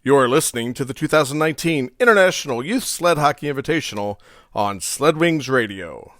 You're listening to the 2019 International Youth Sled Hockey Invitational on Sled Wings Radio.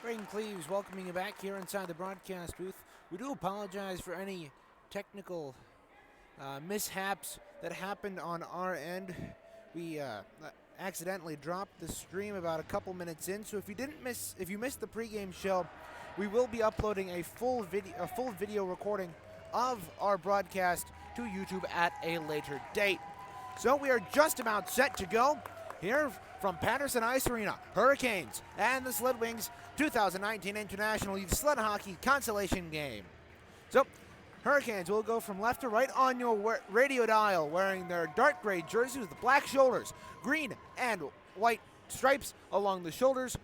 Braden Cleaves welcoming you back here inside the broadcast booth. We do apologize for any technical mishaps that happened on our end. We accidentally dropped the stream about a couple minutes in, so if you missed the pregame show, we will be uploading a full video recording of our broadcast to YouTube at a later date. So we are just about set to go here from Patterson Ice Arena, Hurricanes and the Sled Wings 2019 International Youth Sled Hockey Consolation game. So, Hurricanes will go from left to right on your radio dial, wearing their dark gray jerseys with black shoulders, green and white stripes along the shoulders,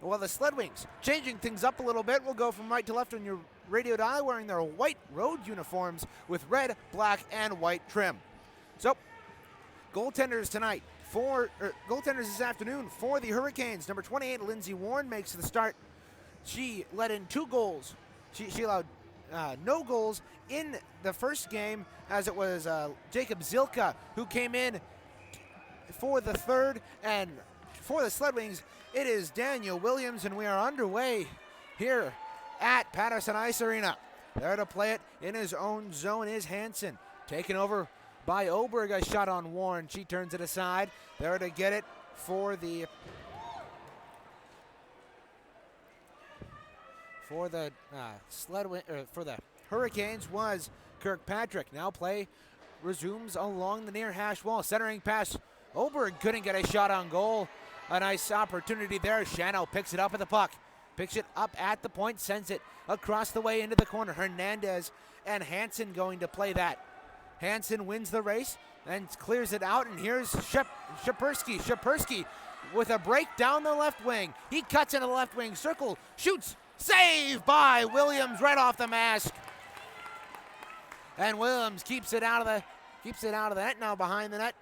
while the Sled Wings, changing things up a little bit, will go from right to left on your radio dial, wearing their white road uniforms with red, black, and white trim. So, goaltenders tonight. Goaltenders this afternoon for the Hurricanes. Number 28, Lindsay Warren, makes the start. She let in 2 goals. She allowed no goals in the first game, as it was Jacob Zilka who came in for the third. And for the Sled Wings, it is Daniel Williams, and we are underway here at Patterson Ice Arena. There to play it in his own zone is Hansen, taken over by Oberg. A shot on Warren. She turns it aside. There to get it for the Hurricanes was Kirkpatrick. Now play resumes along the near hash wall. Centering pass. Oberg couldn't get a shot on goal. A nice opportunity there. Shano picks it up at the puck. Picks it up at the point. Sends it across the way into the corner. Hernandez and Hansen going to play that. Hansen wins the race and clears it out, and here's Shapersky. Shapersky with a break down the left wing. He cuts into the left wing circle, shoots, save by Williams right off the mask. And Williams keeps it out of the net. Now behind the net,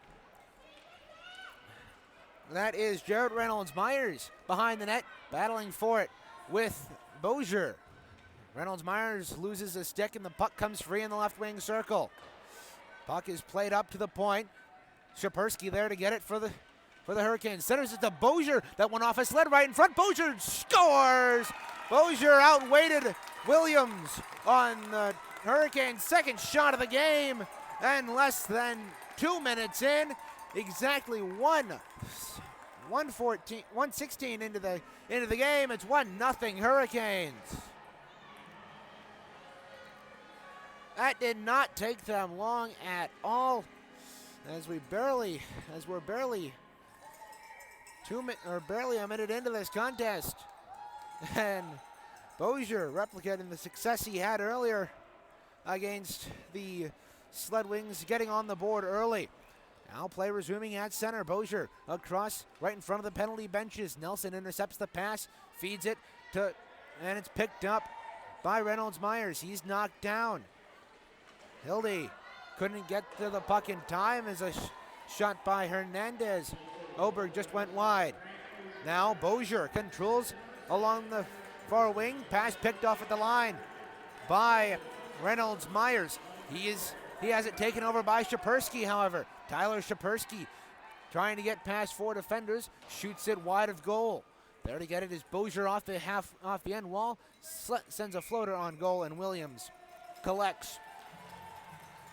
that is Jared Reynolds-Myers behind the net, battling for it with Bozier. Reynolds-Myers loses a stick, and the puck comes free in the left wing circle. Puck is played up to the point. Shapersky there to get it for the Hurricanes. Centers it to Bozier. That went off a sled right in front. Bozier scores! Bozier outweighted Williams on the Hurricanes' second shot of the game. And less than 2 minutes in, exactly 1:16 into the game, it's 1-0 Hurricanes. That did not take them long at all, as we're barely a minute into this contest. And Bozier replicating the success he had earlier against the Sled Wings, getting on the board early. Now play resuming at center. Bozier across right in front of the penalty benches. Nelson intercepts the pass, feeds it and it's picked up by Reynolds-Myers. He's knocked down. Hildy couldn't get to the puck in time as a shot by Hernandez. Oberg just went wide. Now Bozier controls along the far wing. Pass picked off at the line by Reynolds-Myers. He has it taken over by Shapersky, however. Tyler Shapersky trying to get past 4 defenders, shoots it wide of goal. There to get it is Bozier off the end wall, sends a floater on goal, and Williams collects.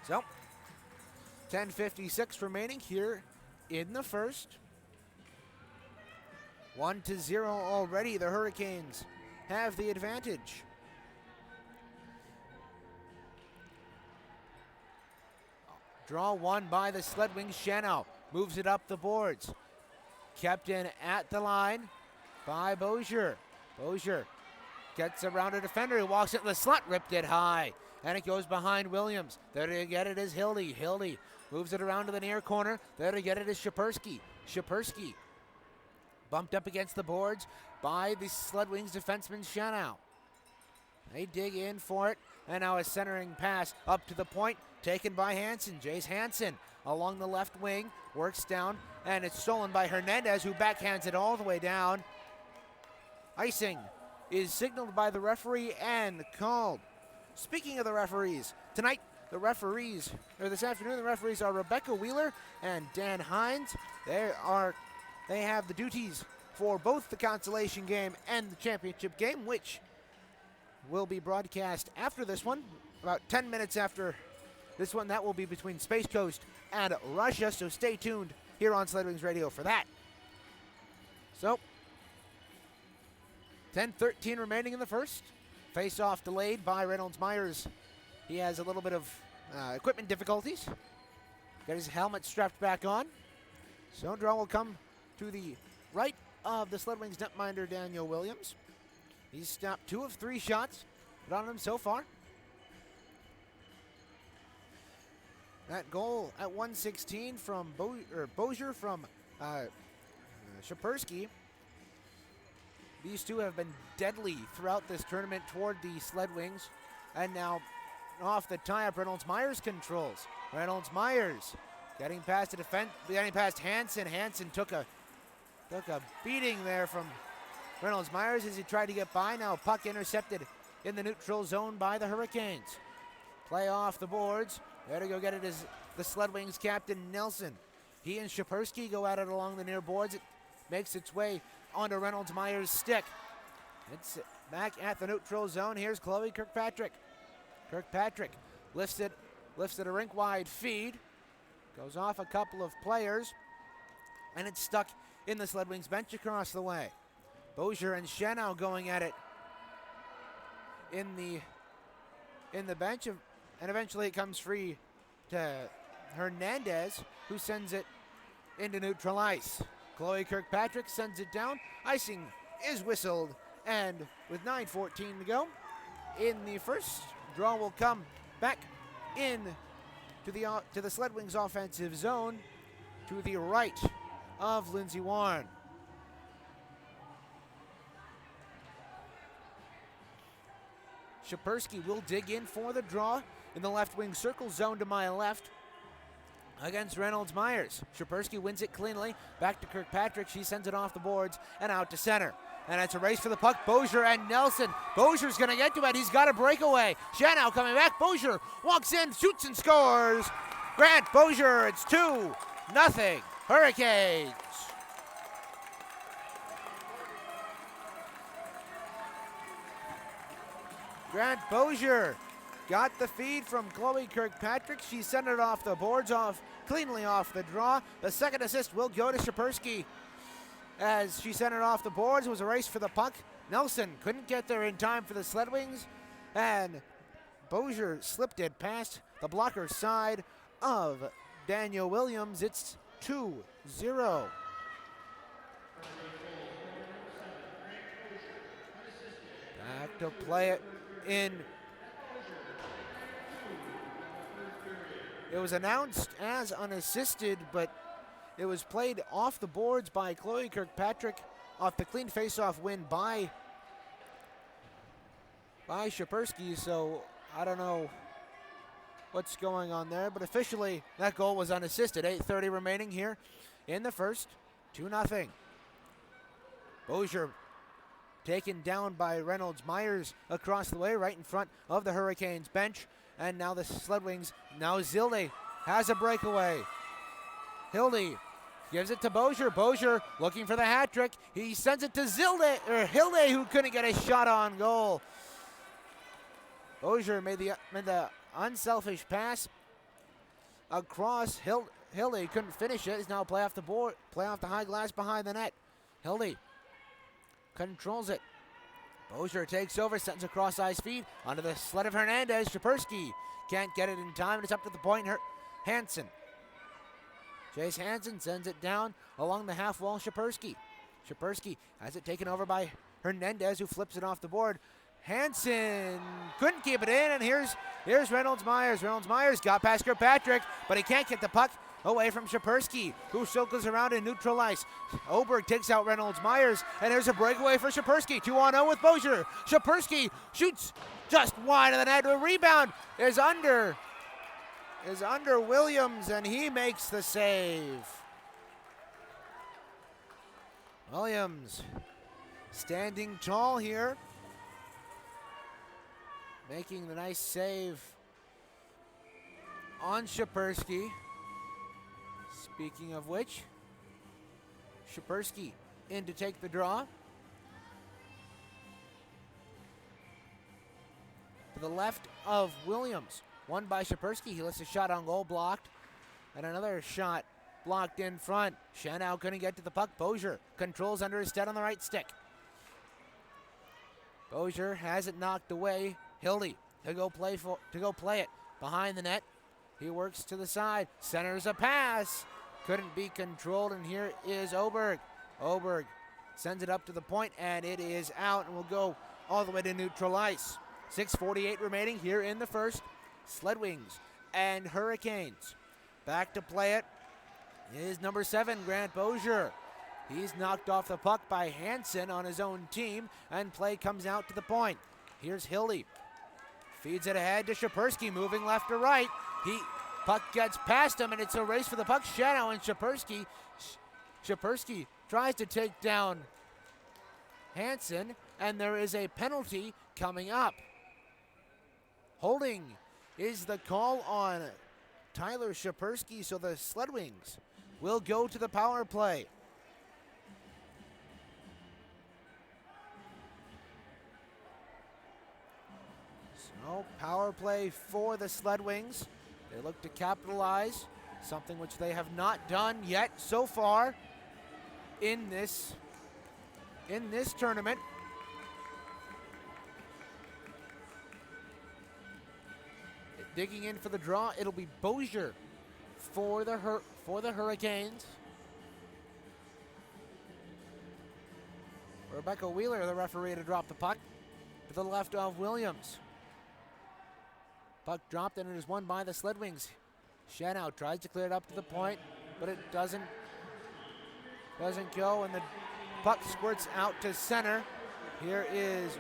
So, 10:56 remaining here in the first. 1-0 already. The Hurricanes have the advantage. Draw won by the Sled Wings. Shanow moves it up the boards. Kept in at the line by Bozier. Bozier gets around a defender. He walks it in the slot, ripped it high. And it goes behind Williams. There to get it is Hildy. Hildy moves it around to the near corner. There to get it is Shapersky. Shapersky bumped up against the boards by the Sled Wings defenseman Shanow. They dig in for it. And now a centering pass up to the point, taken by Hansen. Jace Hansen along the left wing, works down, and it's stolen by Hernandez, who backhands it all the way down. Icing is signaled by the referee and called. Speaking of the referees, tonight this afternoon the referees are Rebecca Wheeler and Dan Hines. They have the duties for both the Consolation game and the championship game, which will be broadcast after this one, about 10 minutes after this one. That will be between Space Coast and Russia, so stay tuned here on Sled Wings Radio for that. So, 10:13 remaining in the first. Face-off delayed by Reynolds Myers. He has a little bit of equipment difficulties. Got his helmet strapped back on. So draw will come to the right of the Sled Wings netminder Daniel Williams. He's stopped 2 of 3 shots put on him so far. That goal at 1:16 from Bozier from Shapersky. These two have been deadly throughout this tournament toward the Sled Wings. And now off the tie-up, Reynolds Myers controls. Reynolds Myers getting past the defense, getting past Hansen. Hansen took a beating there from Reynolds Myers as he tried to get by. Now puck intercepted in the neutral zone by the Hurricanes. Play off the boards. There to go get it is the Sled Wings captain Nelson. He and Shapersky go at it along the near boards. It makes its way onto Reynolds Myers' stick. It's back at the neutral zone. Here's Chloe Kirkpatrick. Kirkpatrick lifts it a rink-wide feed. Goes off a couple of players. And it's stuck in the Sled Wings bench across the way. Bozier and Shanow going at it in the bench, and eventually it comes free to Hernandez, who sends it into neutral ice. Chloe Kirkpatrick sends it down. Icing is whistled, and with 9:14 to go in the first, draw will come back in to the Sled Wings offensive zone to the right of Lindsey Warren. Shapersky will dig in for the draw in the left wing circle zone to my left against Reynolds Myers. Shapersky wins it cleanly. Back to Kirkpatrick. She sends it off the boards and out to center. And it's a race for the puck. Bozier and Nelson. Bozier's going to get to it. He's got a breakaway. Shanow coming back. Bozier walks in, shoots and scores. Grant Bozier, it's 2-0 Hurricanes. Grant Bozier got the feed from Chloe Kirkpatrick. She sent it off the boards, cleanly off the draw. The second assist will go to Shapersky as she sent it off the boards. It was a race for the puck. Nelson couldn't get there in time for the Sled Wings, and Bozier slipped it past the blocker side of Daniel Williams. It's 2-0. Back to play it in. It was announced as unassisted, but it was played off the boards by Chloe Kirkpatrick off the clean face-off win by Shapersky, so I don't know what's going on there, but officially that goal was unassisted. 8:30 remaining here in the first, 2-0. Bozier taken down by Reynolds Myers across the way, right in front of the Hurricanes bench. And now the Sled Wings, now Zilde has a breakaway. Hildy Gives it to Bozier. Bozier looking for the hat trick. He sends it to Hilde, who couldn't get a shot on goal. Bozier made the unselfish pass across. Hilde couldn't finish it. He's now play off the high glass behind the net. Hilde controls it. Bozier takes over, sends across ice feed onto the sled of Hernandez. Shapersky can't get it in time, and it's up to the point. Hansen. Chase Hansen sends it down along the half wall. Shapersky has it taken over by Hernandez, who flips it off the board. Hansen couldn't keep it in, and here's Reynolds Myers. Reynolds Myers got past Kirkpatrick, but he can't get the puck away from Shapersky, who circles around in neutral ice. Oberg takes out Reynolds Myers, and there's a breakaway for Shapersky. 2-on-0 with Bozier. Shapersky shoots just wide of the net. A rebound is under Williams, and he makes the save. Williams standing tall here, making the nice save on Shapersky. Speaking of which, Shapersky in to take the draw. To the left of Williams. One by Shapersky. He lets a shot on goal blocked. And another shot blocked in front. Shanow couldn't get to the puck. Bozier controls under his stead on the right stick. Bozier has it knocked away. Hilde to go play it behind the net. He works to the side. Centers a pass. Couldn't be controlled, and here is Oberg. Oberg sends it up to the point, and it is out, and will go all the way to neutral ice. 6:48 remaining here in the first. Sled Wings and Hurricanes. Back to play it is number 7, Grant Bozier. He's knocked off the puck by Hansen on his own team, and play comes out to the point. Here's Hilde. Feeds it ahead to Shapersky, moving left to right. Puck gets past him, and it's a race for the puck. Shanow and Shapersky. Shapersky tries to take down Hansen, and there is a penalty coming up. Holding is the call on Tyler Shapersky, so the Sled Wings will go to the power play. So, power play for the Sled Wings. They look to capitalize, something which they have not done yet so far in this tournament. Digging in for the draw, it'll be Bozier for the Hurricanes. Rebecca Wheeler, the referee, to drop the puck to the left of Williams. Puck dropped, and it is won by the Sled Wings. Shanow tries to clear it up to the point, but it doesn't go, and the puck squirts out to center. Here is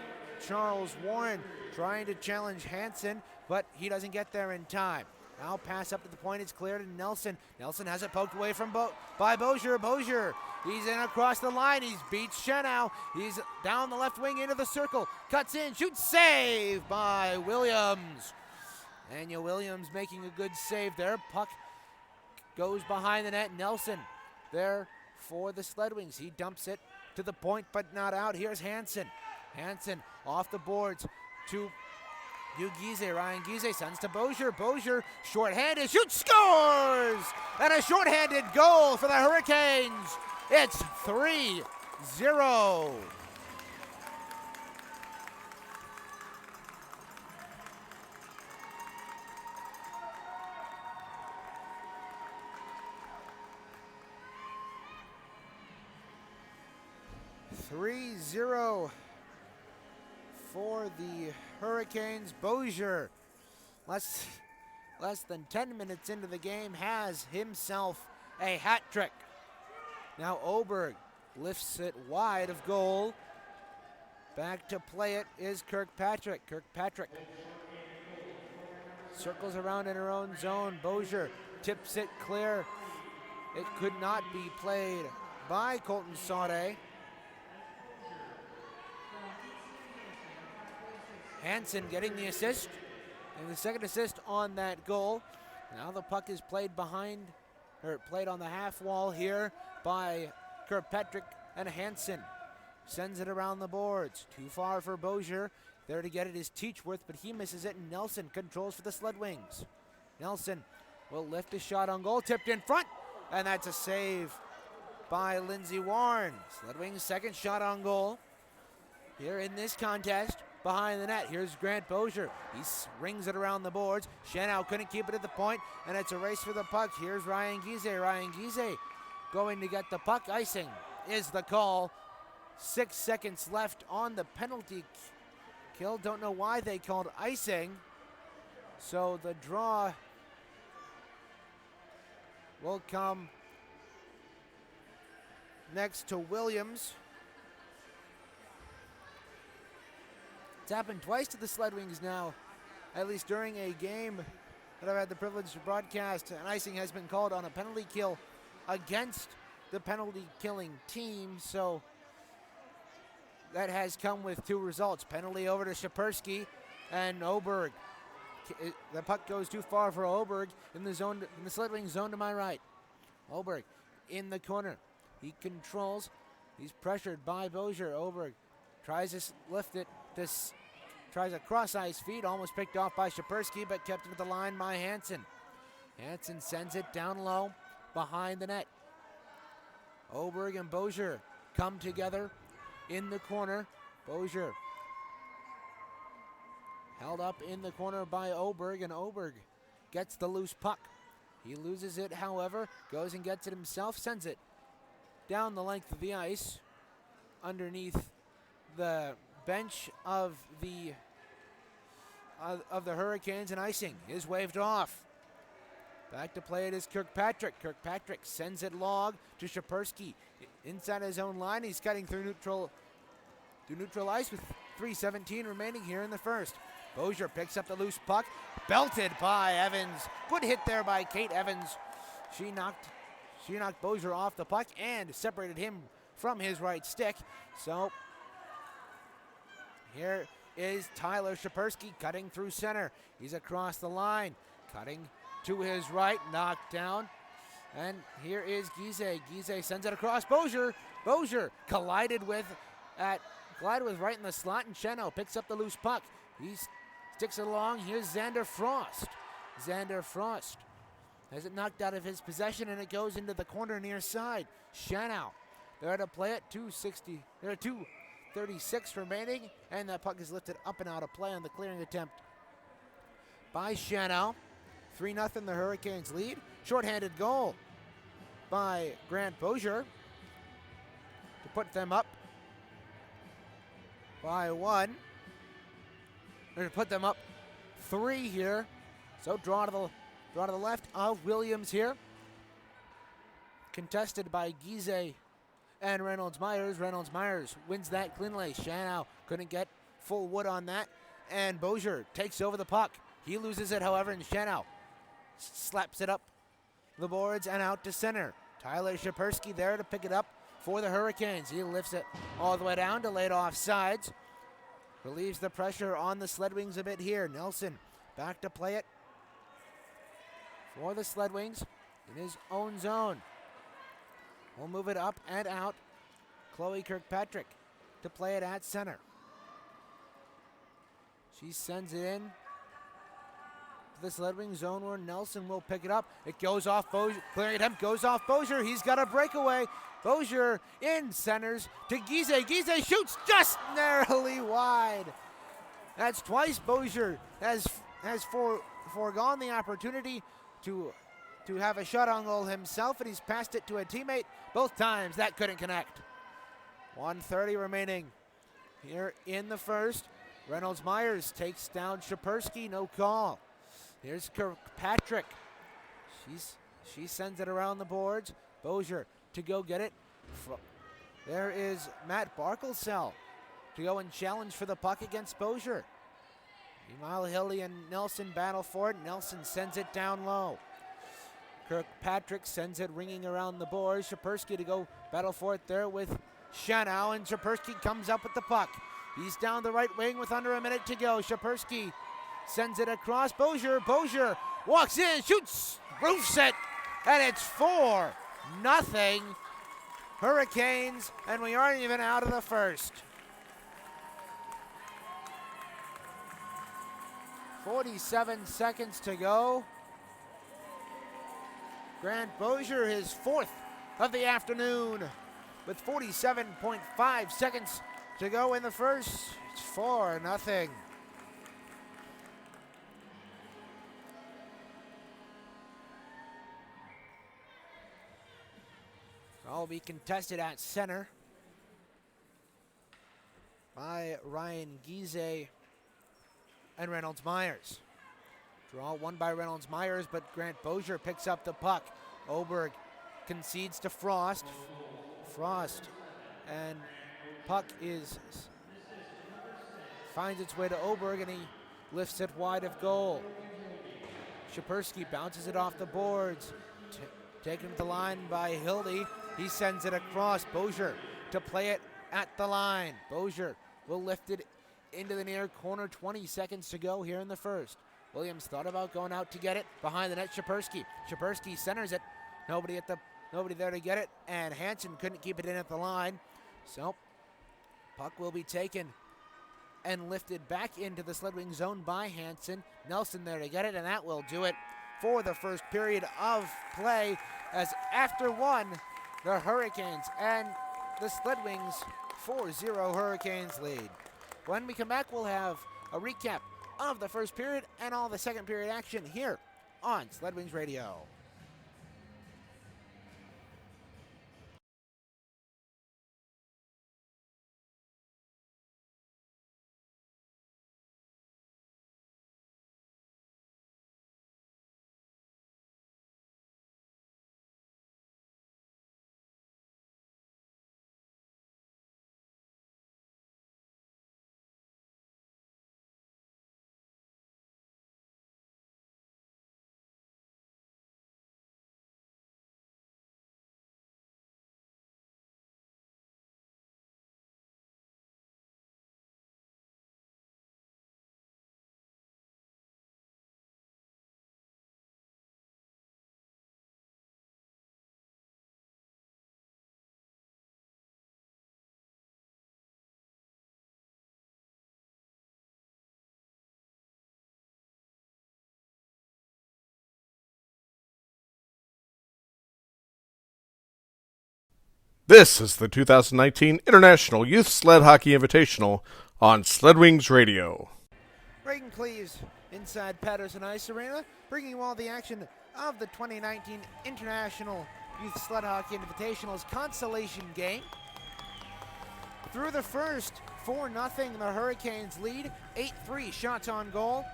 Charles Warren trying to challenge Hansen, but he doesn't get there in time. Now pass up to the point, it's cleared to Nelson. Nelson has it poked away by Bozier. Bozier, he's in across the line, he beats Shanow. He's down the left wing into the circle, cuts in, shoots, save by Williams. Daniel Williams making a good save there. Puck goes behind the net. Nelson there for the Sled Wings. He dumps it to the point, but not out. Here's Hansen. Hansen off the boards to Giese. Ryan Giese sends to Bozier. Bozier shorthanded, shoots, scores! And a shorthanded goal for the Hurricanes. It's 3-0. For the Hurricanes. Bozier, less than 10 minutes into the game, has himself a hat trick. Now Oberg lifts it wide of goal. Back to play it is Kirkpatrick. Kirkpatrick circles around in her own zone. Bozier tips it clear. It could not be played by Colton Saudet. Hansen getting the assist, and the second assist on that goal. Now the puck is played behind played on the half wall here by Kirkpatrick and Hansen. Sends it around the boards. Too far for Bozier. There to get it is Teachworth, but he misses it, and Nelson controls for the Sled Wings. Nelson will lift a shot on goal, tipped in front, and that's a save by Lindsey Warren. Sled Wings' second shot on goal here in this contest. Behind the net, here's Grant Bozier. He rings it around the boards. Shanow couldn't keep it at the point, and it's a race for the puck. Here's Ryan Giese. Ryan Giese going to get the puck. Icing is the call. 6 seconds left on the penalty kill. Don't know why they called icing. So the draw will come next to Williams. It's happened twice to the Sled Wings now, at least during a game that I've had the privilege to broadcast. An icing has been called on a penalty kill against the penalty killing team, so that has come with 2 results. Penalty over to Shapersky and Oberg. The puck goes too far for Oberg in the zone, in the Sled Wings zone to my right. Oberg in the corner. He controls. He's pressured by Bozier. Oberg tries to lift it. Tries a cross ice feed, almost picked off by Shapersky, but kept it at the line by Hansen. Hansen sends it down low behind the net. Oberg and Bozier come together in the corner. Bozier held up in the corner by Oberg, and Oberg gets the loose puck. He loses it, however, goes and gets it himself, sends it down the length of the ice underneath the bench of the Hurricanes, and icing is waved off. Back to play it is Kirkpatrick. Kirkpatrick sends it long to Shapersky inside his own line. He's cutting through neutral ice with 3:17 remaining here in the first. Bozier picks up the loose puck, belted by Evans. Good hit there by Kate Evans. She knocked Bozier off the puck and separated him from his right stick. So here is Tyler Shapersky cutting through center. He's across the line, cutting to his right, knocked down. And here is Giese. Giese sends it across Bozier. Bozier collided with right in the slot, and Shenow picks up the loose puck. He sticks it along. Here's Xander Frost. Xander Frost has it knocked out of his possession, and it goes into the corner near side. Shanow there to play it. 2:36 remaining, and that puck is lifted up and out of play on the clearing attempt by Shanow. 3-0 the Hurricanes lead. Shorthanded goal by Grant Bozier to put them up by 1. Or to put them up 3 here. So draw to the left of Williams here. Contested by Giese and Reynolds-Myers. Reynolds-Myers wins that cleanly. Shanow couldn't get full wood on that. And Bozier takes over the puck. He loses it, however, and Shanow slaps it up the boards and out to center. Tyler Shapersky there to pick it up for the Hurricanes. He lifts it all the way down to laid off sides. Relieves the pressure on the Sled Wings a bit here. Nelson back to play it for the Sled Wings in his own zone. We'll move it up and out. Chloe Kirkpatrick to play it at center. She sends it in to the Sled Wing zone where Nelson will pick it up. It goes off Bozier. Clearing attempt goes off Bozier. He's got a breakaway. Bozier in centers to Giese. Giese shoots just narrowly wide. That's twice Bozier has foregone the opportunity to have a shot on goal himself, and he's passed it to a teammate. Both times that couldn't connect. 1:30 remaining here in the first. Reynolds-Myers takes down Shapersky, no call. Here's Kirkpatrick. She sends it around the boards. Bozier to go get it. There is Matt Barkelsell to go and challenge for the puck against Bozier. Meanwhile, Hilly and Nelson battle for it. Nelson sends it down low. Kirkpatrick sends it ringing around the boards. Shapersky to go battle for it there with Shanow, and Shapersky comes up with the puck. He's down the right wing with under a minute to go. Shapersky sends it across. Bozier walks in, shoots, roofs it. and it's 4-0 Hurricanes, and we aren't even out of the first. 47 seconds to go. Grant Bozier, his 4th of the afternoon, with 47.5 seconds to go in the first. It's 4-0. All be contested at center by Ryan Giese and Reynolds Myers. Draw won by Reynolds Myers, but Grant Bozier picks up the puck. Oberg concedes to Frost. Frost and puck finds its way to Oberg, and he lifts it wide of goal. Shapersky bounces it off the boards. Taken to the line by Hildy. He sends it across. Bozier to play it at the line. Bozier will lift it into the near corner. 20 seconds to go here in the first. Williams thought about going out to get it. Behind the net, Shapersky. Shapersky centers it. Nobody there to get it, and Hansen couldn't keep it in at the line. So, puck will be taken and lifted back into the Sled Wing zone by Hansen. Nelson there to get it, and that will do it for the first period of play, as after one, the Hurricanes and the Sled Wings 4-0 Hurricanes lead. When we come back, we'll have a recap of the first period and all the second period action here on Sled Wings Radio. This is the 2019 International Youth Sled Hockey Invitational on Sled Wings Radio. Reagan Cleves inside Patterson Ice Arena, bringing you all the action of the 2019 International Youth Sled Hockey Invitational's Consolation game. Through the first, 4-0 the Hurricanes lead, 8-3 shots on goal.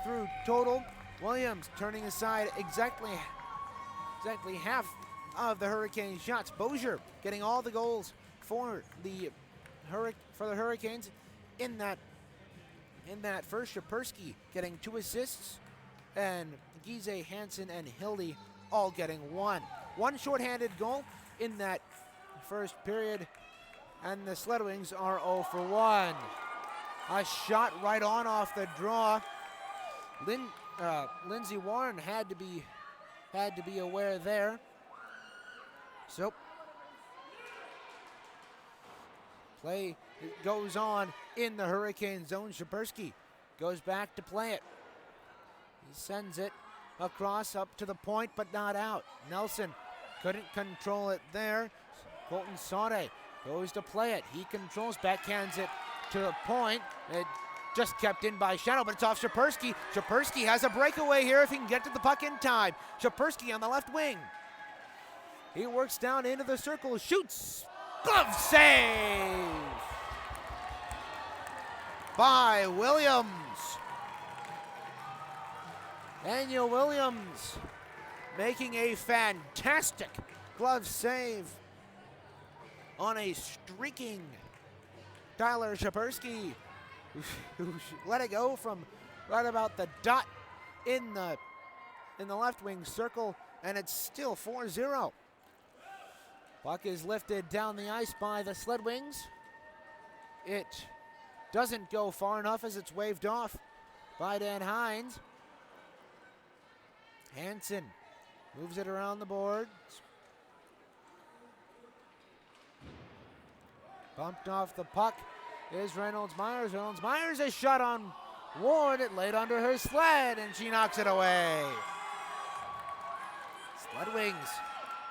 Through total, Williams turning aside exactly half of the Hurricane shots. Bozier getting all the goals for the Hurricanes in that first. Shapersky getting 2 assists, and Giese, Hansen, and Hildy all getting 1. One shorthanded goal in that first period, and the Sled Wings are 0 for 1. A shot right on off the draw. Lindsey Warren had to be aware there. So, play goes on in the Hurricane zone. Shapersky goes back to play it. He sends it across up to the point, but not out. Nelson couldn't control it there. Colton Sade goes to play it. He controls, backhands it to the point. It just kept in by Shadow, but it's off Shapersky. Shapersky has a breakaway here if he can get to the puck in time. Shapersky on the left wing. He works down into the circle, shoots, glove save by Williams. Daniel Williams making a fantastic glove save on a streaking Tyler Shapersky, who let it go from right about the dot in the left wing circle, and it's still 4-0. Puck is lifted down the ice by the Sled Wings. It doesn't go far enough as it's waved off by Dan Hines. Hansen Moves it around the boards. Bumped off the puck is Reynolds-Myers. Reynolds-Myers a shot on Ward. It laid under her sled, and she knocks it away. Sled Wings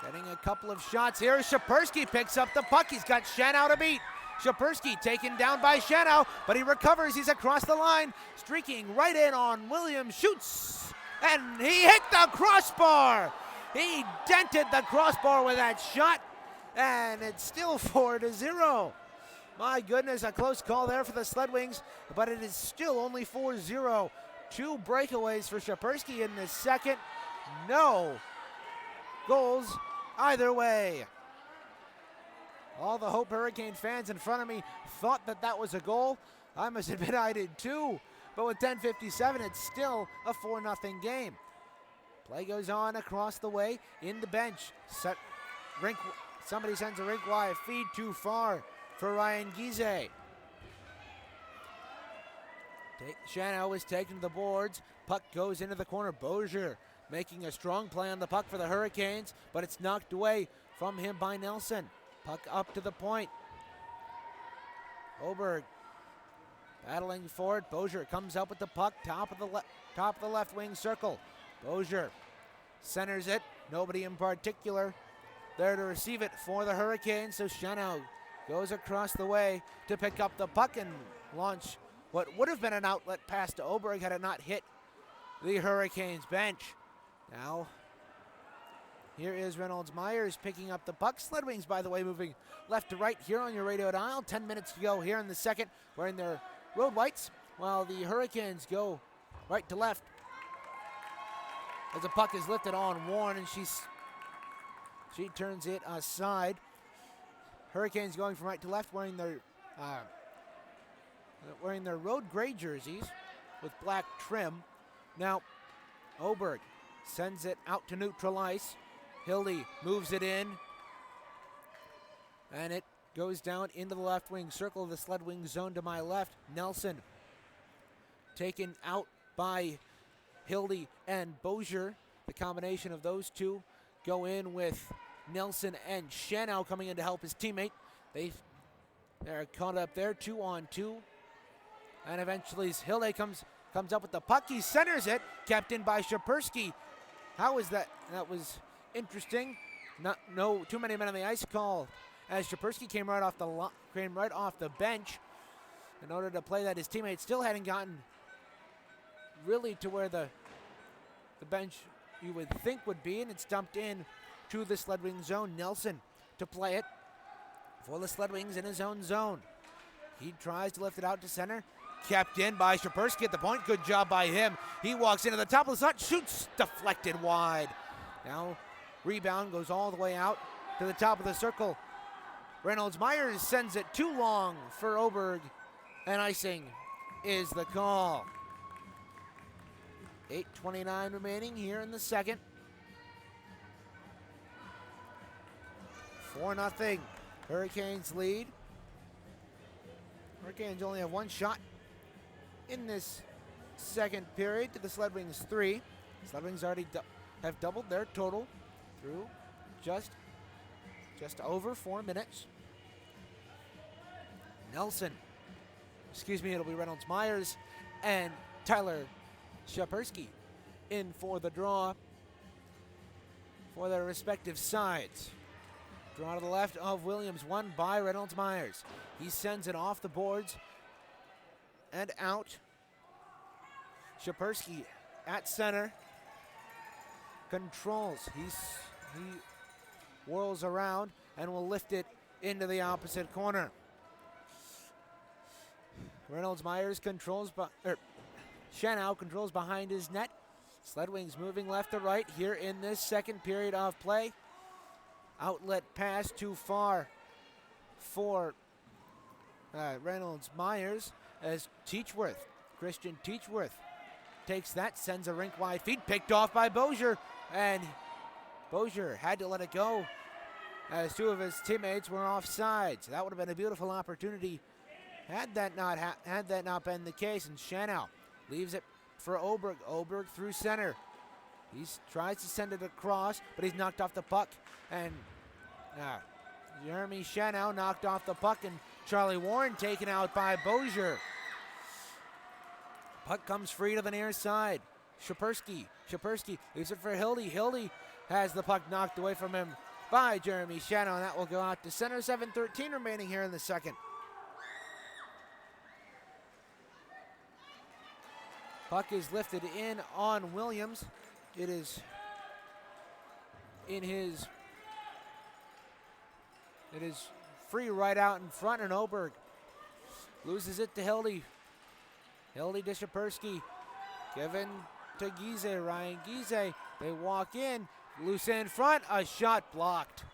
getting a couple of shots here. Shapersky picks up the puck. He's got Shanow to beat. Shapersky taken down by Shanow, but he recovers. He's across the line, streaking right in on Williams. Shoots, and he hit the crossbar. He dented the crossbar with that shot, and it's still 4-0. My goodness, a close call there for the Sled Wings, but it is still only 4-0. 2 breakaways for Shapersky in the second. No goals either way. All the Hope Hurricane fans in front of me thought that that was a goal. I must admit I did too. But with 10:57, it's still a 4-0 game. Play goes on across the way in the bench. Somebody sends a rink wide feed too far for Ryan Gize. Shanow is taken to the boards. Puck goes into the corner. Bozier making a strong play on the puck for the Hurricanes, but it's knocked away from him by Nelson. Puck up to the point. Oberg battling for it. Bozier comes up with the puck, top of the left wing circle. Bozier centers it. Nobody in particular there to receive it for the Hurricanes. So Shanow goes across the way to pick up the puck and launch what would have been an outlet pass to Oberg had it not hit the Hurricanes bench. Now, here is Reynolds-Myers picking up the puck. Sled Wings, by the way, moving left to right here on your radio dial. 10 minutes to go here in the second, wearing their road whites, while the Hurricanes go right to left. As the puck is lifted on Warren, and she turns it aside. Hurricanes going from right to left, wearing their road gray jerseys with black trim. Now, Oberg sends it out to neutral ice. Hildy moves it in, and it goes down into the left wing circle of the Sled Wing zone to my left. Nelson taken out by Hildy and Bozier. The combination of those two go in with Nelson and Shanow coming in to help his teammate. They're caught up there, 2-on-2. And eventually Hildy comes up with the puck. He centers it, kept in by Shapersky. How was that? That was interesting. No too many men on the ice call as Shapersky came right off the bench in order to play that. His teammates still hadn't gotten really to where the bench you would think would be, and it's dumped in to the Sled Wing zone. Nelson to play it for the Sled Wings in his own zone. He tries to lift it out to center. Kept in by Shapersky at the point. Good job by him. He walks into the top of the slot, shoots, deflected wide. Now rebound goes all the way out to the top of the circle. Reynolds-Myers sends it too long for Oberg, and icing is the call. 8:29 remaining here in the second. 4-0. Hurricanes lead. Hurricanes only have one shot in this second period to the Sled Wings 3. Sled Wings already have doubled their total through just over 4 minutes. It'll be Reynolds-Myers and Tyler Shapersky in for the draw for their respective sides. Draw to the left of Williams, won by Reynolds-Myers. He sends it off the boards and out. Shapersky at center. Controls. He whirls around and will lift it into the opposite corner. Reynolds-Myers Shanow controls behind his net. Sled Wings moving left to right here in this second period of play. Outlet pass too far for Reynolds-Myers as Christian Teachworth takes that, sends a rink-wide feed, picked off by Bozier, and Bozier had to let it go as two of his teammates were offside. So that would have been a beautiful opportunity had that not been the case. And Shanow leaves it for Oberg. Oberg through center. He tries to send it across, but he's knocked off the puck. And Jeremy Shanow knocked off the puck, and Charlie Warren taken out by Bozier. Puck comes free to the near side. Shapersky leaves it for Hildy. Hildy has the puck knocked away from him by Jeremy Shanow, and that will go out to center. 7:13 remaining here in the second. Puck is lifted in on Williams. It is free right out in front, and Oberg loses it to Hildy. Hildy to Shapersky. Given to Gize. Ryan Gize. They walk in. Loose in front. A shot blocked.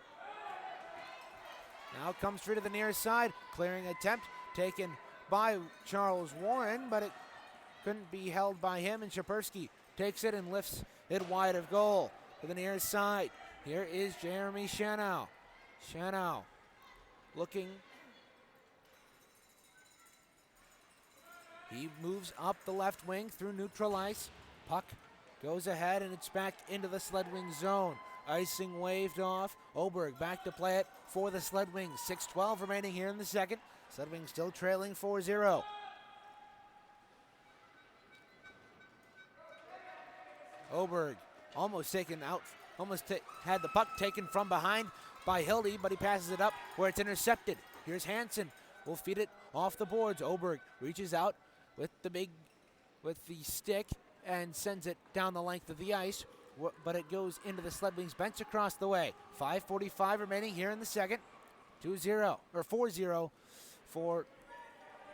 Now comes free to the near side. Clearing attempt taken by Charles Warren, but it couldn't be held by him, and Shapersky takes it and lifts it wide of goal to the near side. Here is Jeremy Shanow. Shanow looking. He moves up the left wing through neutral ice. Puck goes ahead, and it's back into the Sled Wings zone. Icing waved off. Oberg back to play it for the Sled Wings. 6:12 remaining here in the second. Sled Wings still trailing 4-0. Oberg almost taken out, had the puck taken from behind by Hildy, but he passes it up where it's intercepted. Here's Hansen, will feed it off the boards. Oberg reaches out with the stick and sends it down the length of the ice, but it goes into the Sled Wings bench across the way. 5:45 remaining here in the second. 2-0 or 4-0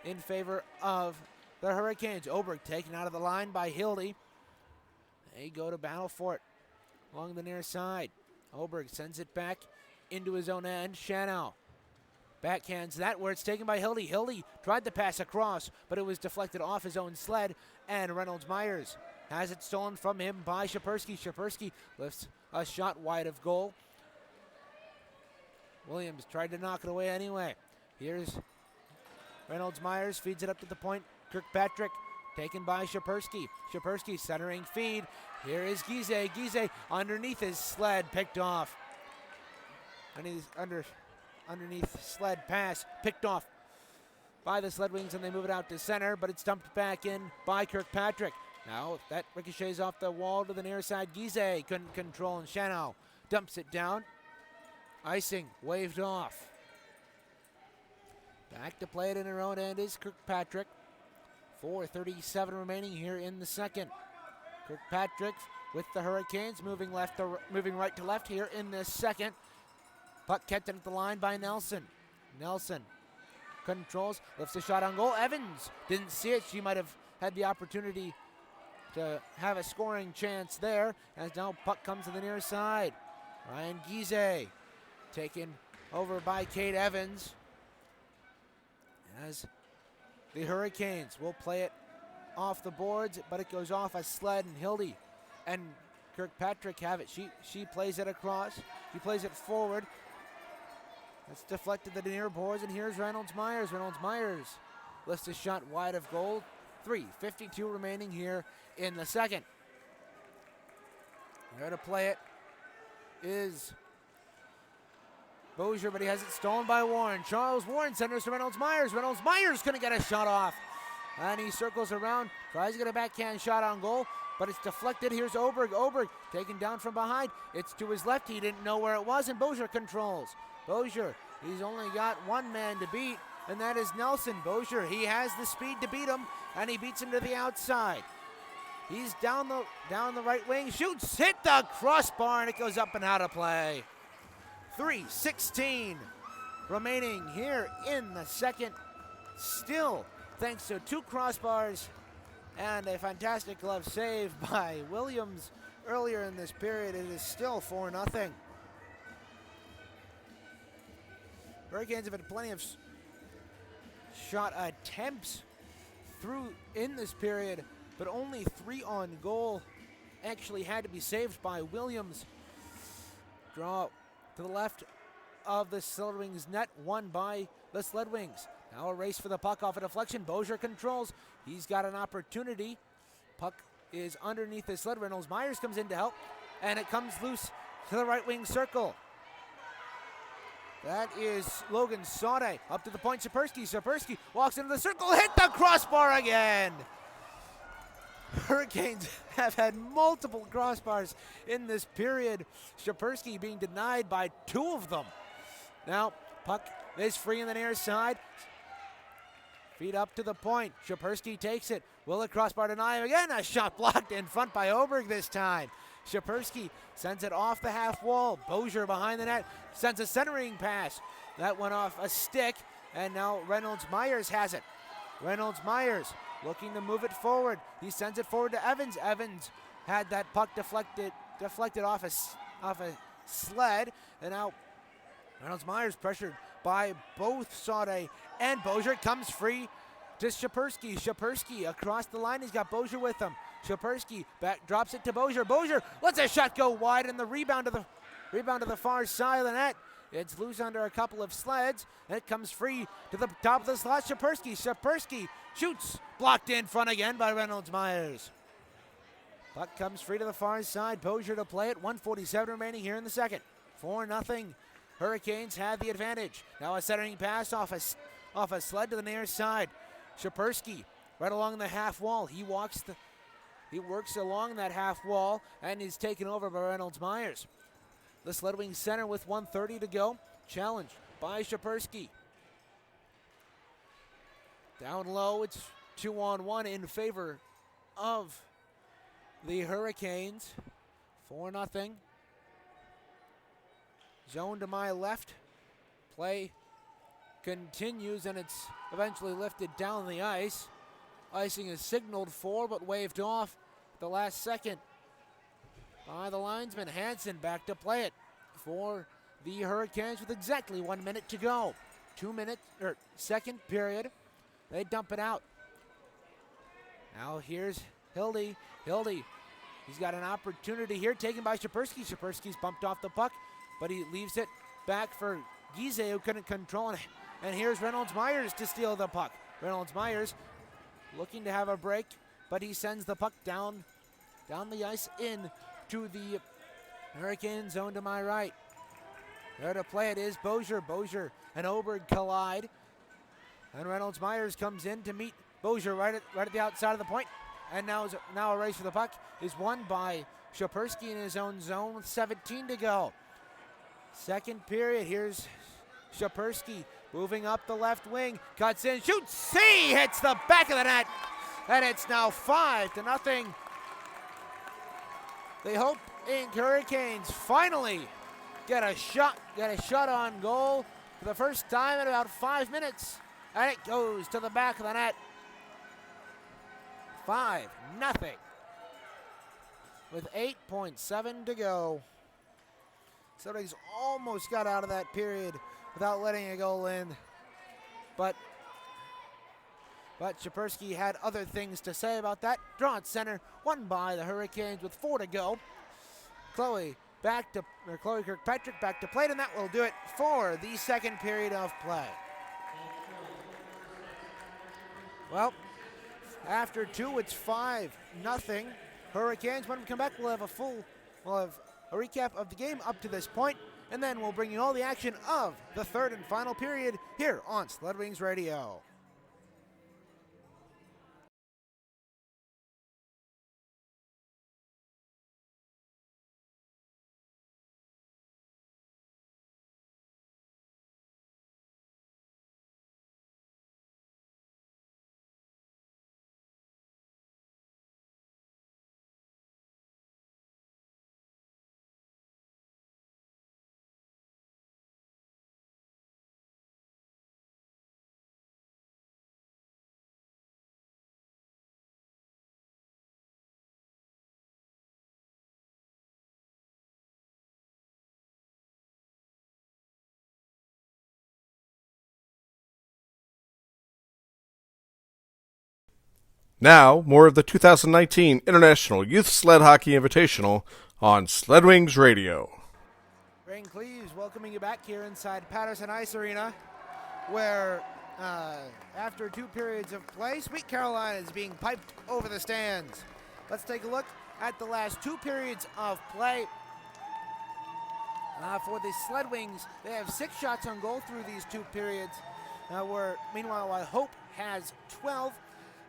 in favor of the Hurricanes. Oberg taken out of the line by Hildy. They go to battle for it along the near side. Oberg sends it back into his own end. Shanow backhands that where it's taken by Hildy. Hildy tried to pass across, but it was deflected off his own sled, and Reynolds Myers has it stolen from him by Shapersky. Shapersky lifts a shot wide of goal. Williams tried to knock it away anyway. Here's Reynolds Myers, feeds it up to the point. Kirkpatrick taken by Shapersky. Shapersky centering feed. Here is Gize. Gize underneath his sled, picked off. Underneath sled pass, picked off by the Sled Wings, and they move it out to center, but it's dumped back in by Kirkpatrick. Now that ricochets off the wall to the near side. Gize couldn't control, and Shanow dumps it down. Icing waved off. Back to play it in her own end is Kirkpatrick. 4:37 remaining here in the second. Kirkpatrick with the Hurricanes moving right to left here in the second. Puck kept at the line by Nelson. Nelson controls, lifts a shot on goal. Evans didn't see it. She might have had the opportunity to have a scoring chance there, as now puck comes to the near side. Ryan Gize taken over by Kate Evans, as the Hurricanes will play it off the boards, but it goes off a sled, and Hildy and Kirkpatrick have it. She plays it across. He plays it forward. That's deflected to the near boards, and here's Reynolds Myers. Reynolds Myers lifts a shot wide of goal. 3:52 remaining here in the second. There to play it is Bozier, but he has it stolen by Warren. Charles Warren centers to Reynolds Myers. Reynolds Myers couldn't get a shot off. And he circles around, tries to get a backhand shot on goal, but it's deflected. Here's Oberg. Oberg taken down from behind. It's to his left. He didn't know where it was, and Bozier controls. Bozier, he's only got one man to beat, and that is Nelson. Bozier, he has the speed to beat him, and he beats him to the outside. He's down the right wing, shoots, hit the crossbar, and it goes up and out of play. 3:16 remaining here in the second. Still, thanks to two crossbars and a fantastic glove save by Williams earlier in this period, it is still 4-0. Hurricanes have had plenty of shot attempts through in this period, but only 3 on goal actually had to be saved by Williams. Draw to the left of the Sled Wings net, won by the Sled Wings. Now a race for the puck off a deflection. Bozier controls. He's got an opportunity. Puck is underneath the sled. Reynolds Myers comes in to help, and it comes loose to the right wing circle. That is Logan Saude up to the point. Sapersky walks into the circle, hit the crossbar again. Hurricanes have had multiple crossbars in this period. Sapersky being denied by 2 of them. Now, puck is free in the near side. Feet up to the point. Sapersky takes it. Will the crossbar deny him again? A shot blocked in front by Oberg this time. Sapersky sends it off the half wall. Bozier behind the net sends a centering pass. That went off a stick, and now Reynolds Myers has it. Reynolds Myers looking to move it forward. He sends it forward to Evans. Evans had that puck deflected off a sled, and now Reynolds Myers pressured by both Saude and Bozier. Comes free to Sapersky. Sapersky across the line. He's got Bozier with him. Sapersky back drops it to Bozier. Bozier lets a shot go wide, and the rebound to the far side of the net. It's loose under a couple of sleds, and it comes free to the top of the slot. Sapersky shoots, blocked in front again by Reynolds Myers. Puck comes free to the far side. Bozier to play it. 1:47 remaining here in the second. 4-0. Hurricanes have the advantage. Now a centering pass off a sled to the near side. Sapersky right along the half wall. He works along that half wall and is taken over by Reynolds Myers. The Sled Wings center with 1:30 to go. Challenged by Sapersky. Down low, it's 2-on-1 in favor of the Hurricanes. 4-0. Zone to my left. Play continues, and it's eventually lifted down the ice. Icing is signaled for, but waved off at the last second by the linesman. Hansen back to play it for the Hurricanes with exactly 1 minute to go. 2 minutes, or second period. They dump it out. Now here's Hildy. He's got an opportunity here, taken by Sapersky. Sapersky's bumped off the puck, but he leaves it back for Gize, who couldn't control it. And here's Reynolds Myers to steal the puck. Reynolds Myers looking to have a break, but he sends the puck down the ice in to the Hurricane zone to my right. There to play it is Bozier. Bozier and Oberg collide. And Reynolds Myers comes in to meet Bozier right at the outside of the point. And now a race for the puck is won by Sapersky in his own zone with 17 to go. Second period, here's Sapersky moving up the left wing. Cuts in, shoots, C, hits the back of the net. And it's now 5-0. The Hope Inc. Hurricanes finally get a shot on goal for the first time in about 5 minutes. And it goes to the back of the net. 5-0. With 8.7 to go. Somebody's almost got out of that period without letting a goal in. But Sapersky had other things to say about that. Draw at center, won by the Hurricanes with 4 to go. Chloe Kirkpatrick back to plate, and that will do it for the second period of play. Well, after 2, it's 5-0. Hurricanes. When we come back, we'll have a recap of the game up to this point, and then we'll bring you all the action of the third and final period here on Sled Wings Radio. Now, more of the 2019 International Youth Sled Hockey Invitational on Sled Wings Radio. Rain Cleaves welcoming you back here inside Patterson Ice Arena, where after 2 periods of play, Sweet Caroline is being piped over the stands Let's take a look at the last 2 periods of play. For the Sled Wings, they have 6 shots on goal through these 2 periods. Meanwhile, Hope has 12.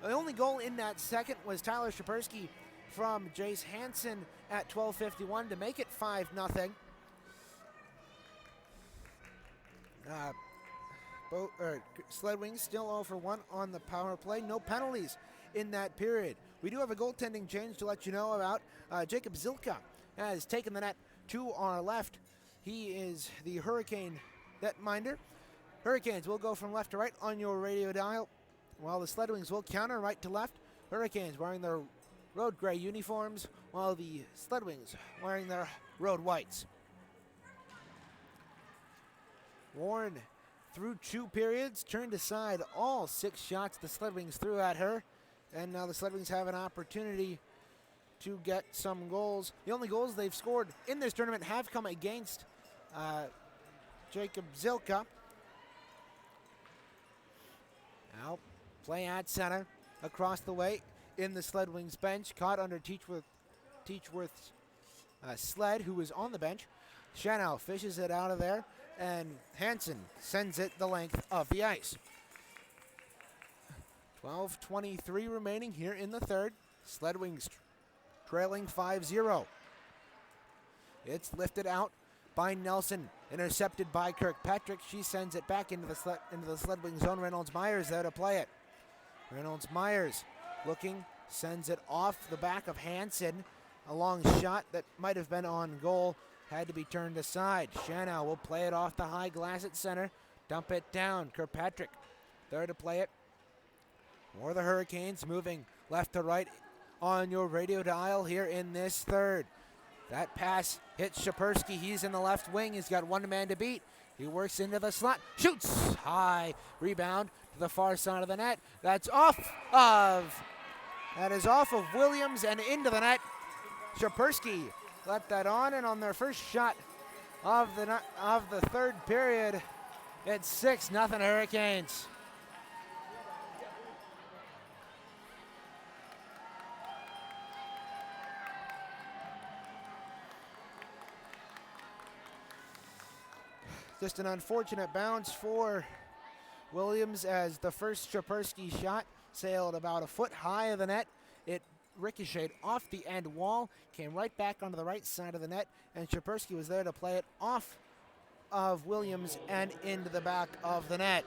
The only goal in that second was Tyler Shapersky from Jace Hansen at 12:51 to make it 5-0. Sled Wings still 0 for 1 on the power play. No penalties in that period. We do have a goaltending change to let you know about. Jacob Zilka has taken the net to our left. He is the Hurricane netminder. Hurricanes will go from left to right on your radio dial, while the Sled Wings will counter right to left. Hurricanes wearing their road gray uniforms, while the Sled Wings wearing their road whites. Warren, through 2 periods, turned aside all 6 shots the Sled Wings threw at her, and now the Sled Wings have an opportunity to get some goals. The only goals they've scored in this tournament have come against Jacob Zilka. Now, play at center, across the way in the Sled Wings bench, caught under Teachworth's sled, who was on the bench. Shanow fishes it out of there, and Hansen sends it the length of the ice. 12:23 remaining here in the third. Sled Wings trailing 5-0. It's lifted out by Nelson, intercepted by Kirkpatrick. She sends it back into the Sled Wings zone. Reynolds Myers there to play it. Reynolds Myers looking, sends it off the back of Hansen. A long shot that might have been on goal, had to be turned aside. Shanow will play it off the high glass at center, dump it down. Kirkpatrick there to play it. More the Hurricanes moving left to right on your radio dial here in this third. That pass hits Shapersky. He's in the left wing. He's got one man to beat. He works into the slot, shoots high, rebound to the far side of the net. That is off of Williams and into the net. Shapersky let that on, and on their first shot of the third period, it's 6-0 Hurricanes. Just an unfortunate bounce for Williams, as the first Shapersky shot sailed about a foot high of the net. It ricocheted off the end wall, came right back onto the right side of the net, and Shapersky was there to play it off of Williams and into the back of the net.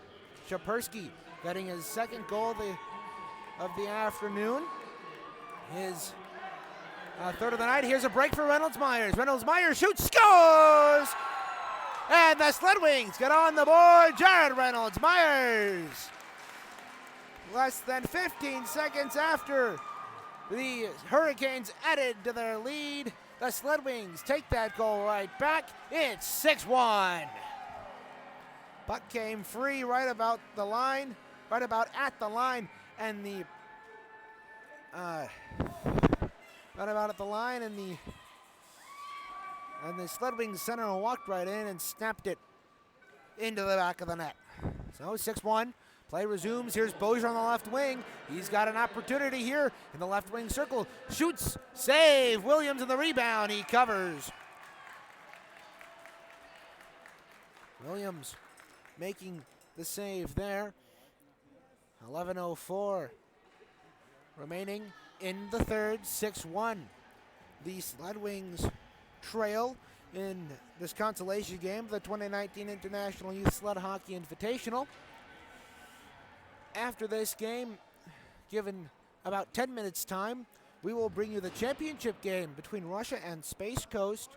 Shapersky getting his second goal of the afternoon. His third of the night. Here's a break for Reynolds Myers. Reynolds Myers shoots, scores! And the Sled Wings get on the board. Jared Reynolds Myers. Less than 15 seconds after the Hurricanes added to their lead, the Sled Wings take that goal right back. It's 6-1. Puck came free right about at the line, and the the Sled Wings center walked right in and snapped it into the back of the net. So 6-1. Play resumes. Here's Bozier on the left wing. He's got an opportunity here in the left wing circle. Shoots, save. Williams in the rebound. He covers. Williams making the save there. 11:04 remaining in the third. 6-1. The Sled Wings trail in this consolation game, the 2019 International Youth Sled Hockey Invitational. After this game, given about 10 minutes time, we will bring you the championship game between Russia and Space Coast.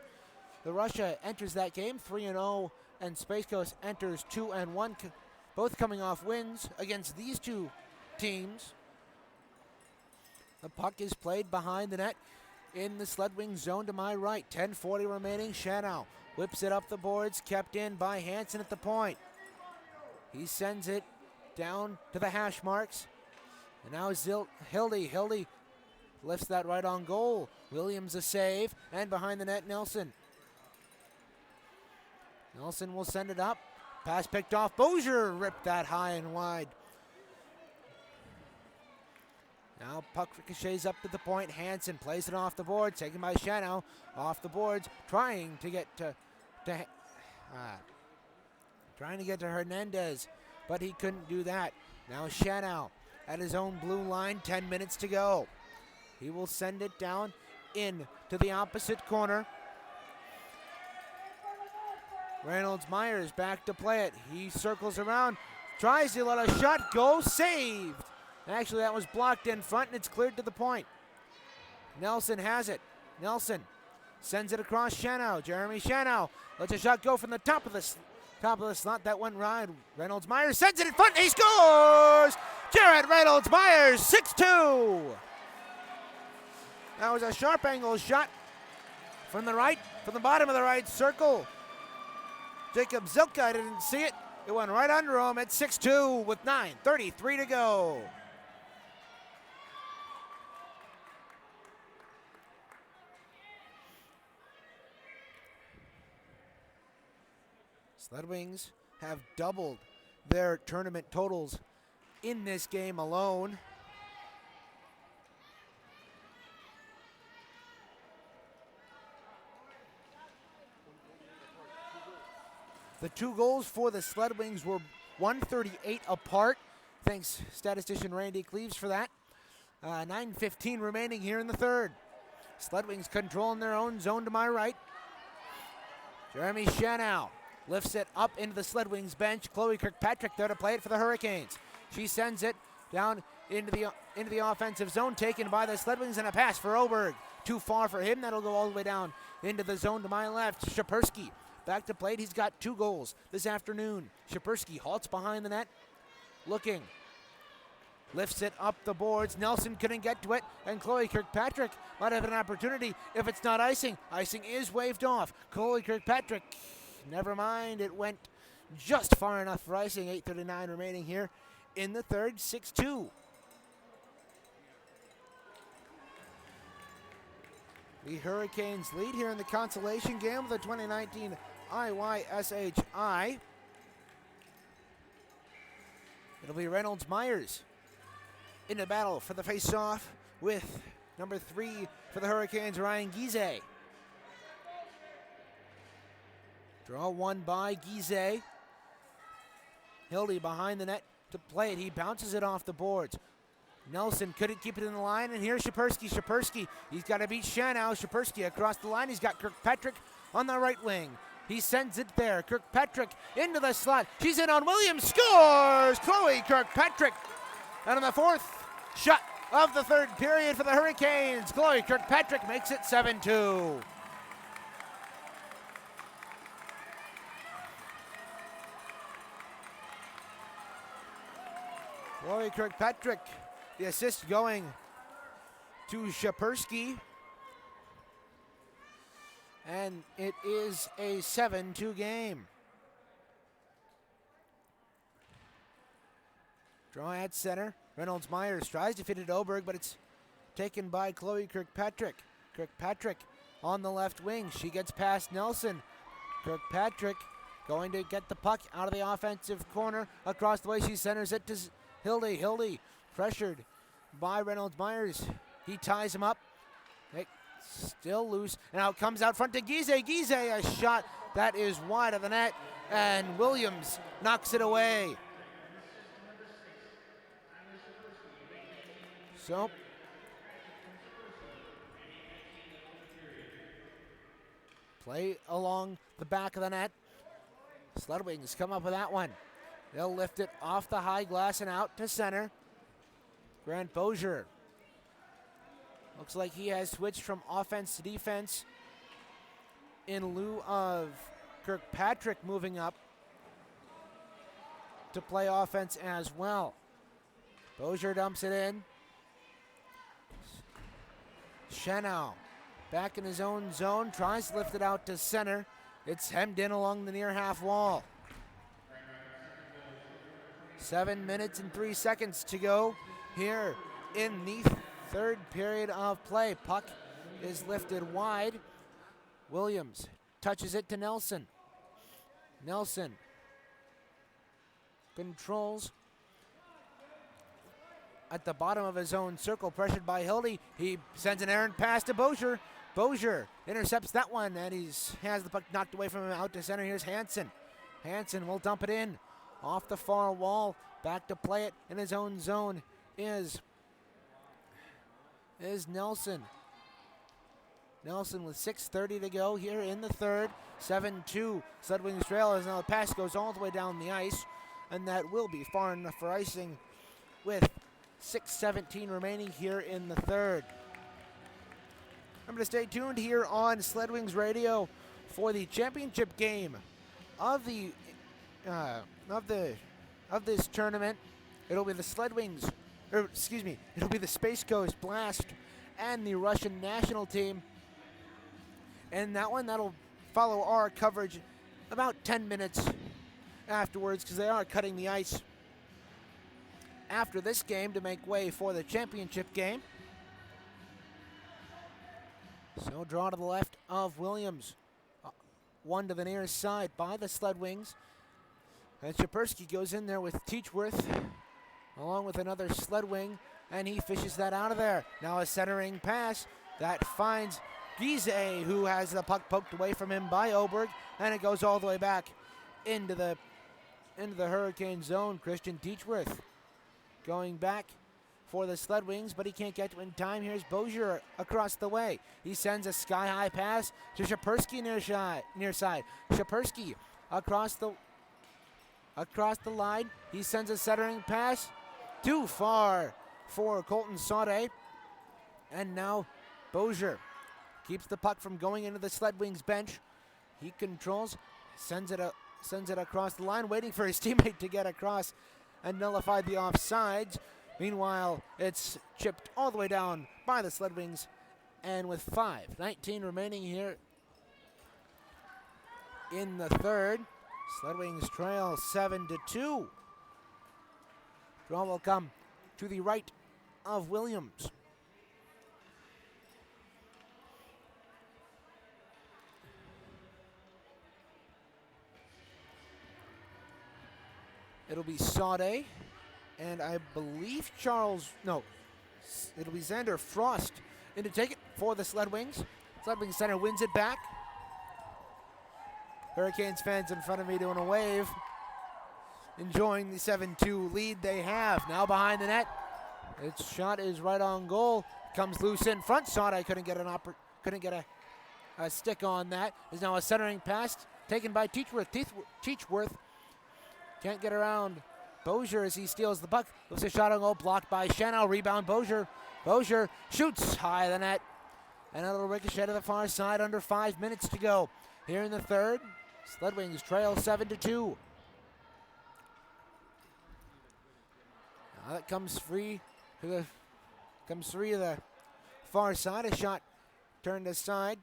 The Russia enters that game 3-0, and Space Coast enters 2-1, both coming off wins against these two teams. The puck is played behind the net in the Sled Wings zone to my right. 10:40 remaining. Shanow whips it up the boards, kept in by Hansen at the point. He sends it down to the hash marks. And now Hildy lifts that right on goal. Williams a save, and behind the net, Nelson. Nelson will send it up. Pass picked off. Bozier ripped that high and wide. Now puck ricochets up to the point. Hansen plays it off the board, taken by Shanow. Off the boards, trying to get to Hernandez, but he couldn't do that. Now Shanow at his own blue line, 10 minutes to go. He will send it down in to the opposite corner. Reynolds Myers back to play it. He circles around, tries to let a shot go, saved. Actually, that was blocked in front, and it's cleared to the point. Nelson has it. Nelson sends it across Shanow. Jeremy Shanow lets a shot go from the top of the slot. That went right. Reynolds Myers sends it in front. He scores! Jared Reynolds Myers, 6-2. That was a sharp angle shot from the right, from the bottom of the right circle. Jacob Zilka didn't see it. It went right under him at 6-2 with 9:33 to go. Sled Wings have doubled their tournament totals in this game alone. The 2 goals for the Sled Wings were 138 apart. Thanks, statistician Randy Cleaves, for that. 9:15 remaining here in the third. Sled Wings controlling their own zone to my right. Jeremy Shanow lifts it up into the Sled Wings bench. Chloe Kirkpatrick there to play it for the Hurricanes. She sends it down into the offensive zone, taken by the Sled Wings, and a pass for Oberg. Too far for him. That'll go all the way down into the zone to my left. Shapersky back to plate. He's got 2 goals this afternoon. Shapersky halts behind the net, looking. Lifts it up the boards. Nelson couldn't get to it, and Chloe Kirkpatrick might have an opportunity if it's not icing. Icing is waved off. Chloe Kirkpatrick, never mind. It went just far enough for icing. 8:39 remaining here in the third. 6-2. The Hurricanes lead here in the consolation game with the 2019 IYSHI. It'll be Reynolds Myers in the battle for the face-off with number 3 for the Hurricanes, Ryan Gizet. Draw one by Gizet. Hildy behind the net to play it. He bounces it off the boards. Nelson couldn't keep it in the line, and here's Shapersky. Shapersky, he's got to beat Shanow. Shapersky across the line. He's got Kirkpatrick on the right wing. He sends it there. Kirkpatrick into the slot. She's in on Williams. Scores! Chloe Kirkpatrick. And on the 4th shot of the third period for the Hurricanes, Chloe Kirkpatrick makes it 7-2. Chloe Kirkpatrick, the assist going to Shapersky. And it is a 7-2 game. Draw at center. Reynolds Myers tries to fit it Oberg, but it's taken by Chloe Kirkpatrick. Kirkpatrick on the left wing. She gets past Nelson. Kirkpatrick going to get the puck out of the offensive corner. Across the way, she centers it to Hildy. Hildy pressured by Reynolds Myers. He ties him up. Still loose. Now it comes out front to Gizet. Gizet, a shot that is wide of the net, and Williams knocks it away. So play along the back of the net. Sled Wings come up with that one. They'll lift it off the high glass and out to center. Grant Bozier. Looks like he has switched from offense to defense in lieu of Kirkpatrick moving up to play offense as well. Bozier dumps it in. Shanow back in his own zone, tries to lift it out to center. It's hemmed in along the near half wall. 7 minutes and 3 seconds to go here in the third period of play. Puck is lifted wide. Williams touches it to Nelson. Nelson controls at the bottom of his own circle, pressured by Hildy. He sends an errant pass to Bozier. Bozier intercepts that one, and has the puck knocked away from him out to center. Here's Hansen. Hansen will dump it in off the far wall. Back to play it in his own zone is Nelson. Nelson with 6:30 to go here in the third. 7-2 Sled Wings trail as now the pass goes all the way down the ice, and that will be far enough for icing with 6:17 remaining here in the third. Remember to stay tuned here on Sled Wings Radio for the championship game of this tournament. It'll be the Sled Wings, it'll be the Space Coast Blast and the Russian national team. And that'll follow our coverage about 10 minutes afterwards, because they are cutting the ice after this game to make way for the championship game. So draw to the left of Williams. One to the near side by the Sled Wings. And Shapersky goes in there with Teachworth along with another Sled Wing, and he fishes that out of there. Now a centering pass that finds Gizeh, who has the puck poked away from him by Oberg, and it goes all the way back into the Hurricane zone. Christian Teachworth going back for the Sled Wings, but he can't get to it in time. Here's Bozier across the way. He sends a sky-high pass to Shapersky near side. Shapersky across the line. He sends a centering pass too far for Colton Saudet. And now Bozier keeps the puck from going into the Sled Wings bench. He controls, sends it across the line, waiting for his teammate to get across and nullify the offsides. Meanwhile, it's chipped all the way down by the Sled Wings, and with 5:19 remaining here in the third, Sled Wings trail 7-2. Draw will come to the right of Williams. It'll be Saudet, and I believe it'll be Xander Frost in to take it for the Sled Wings. Sled Wings center wins it back. Hurricanes fans in front of me doing a wave, enjoying the 7-2 lead they have. Now behind the net, its shot is right on goal. Comes loose in front. Saudet couldn't get a stick on that. There's now a centering pass taken by Teachworth. Can't get around Bozier as he steals the puck. Looks a shot on goal, blocked by Shanow. Rebound Bozier. Bozier shoots high the net. And a little ricochet to the far side under 5 minutes to go. Here in the third, Sled Wings trail 7-2. Now that comes free to the far side. A shot turned aside.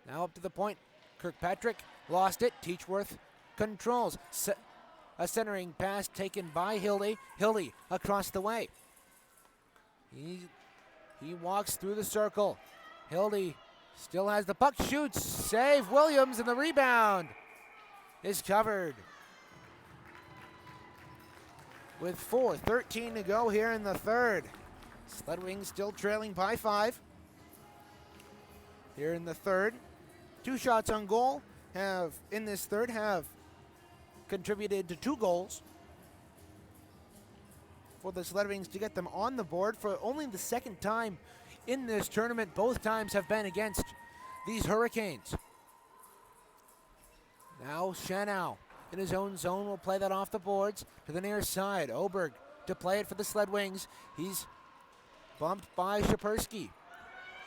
Now up to the point. Kirkpatrick lost it. Teachworth controls. A centering pass taken by Hildy. Hildy across the way. He walks through the circle. Hildy still has the puck. Shoots. Save Williams, and the rebound is covered. With 4:13 to go here in the third. Sled Wings still trailing by 5. Here in the third. 2 shots on goal have contributed to 2 goals for the Sled Wings to get them on the board for only the second time in this tournament. Both times have been against these Hurricanes. Now Shanow in his own zone will play that off the boards to the near side. Oberg to play it for the Sled Wings. He's bumped by Shapersky.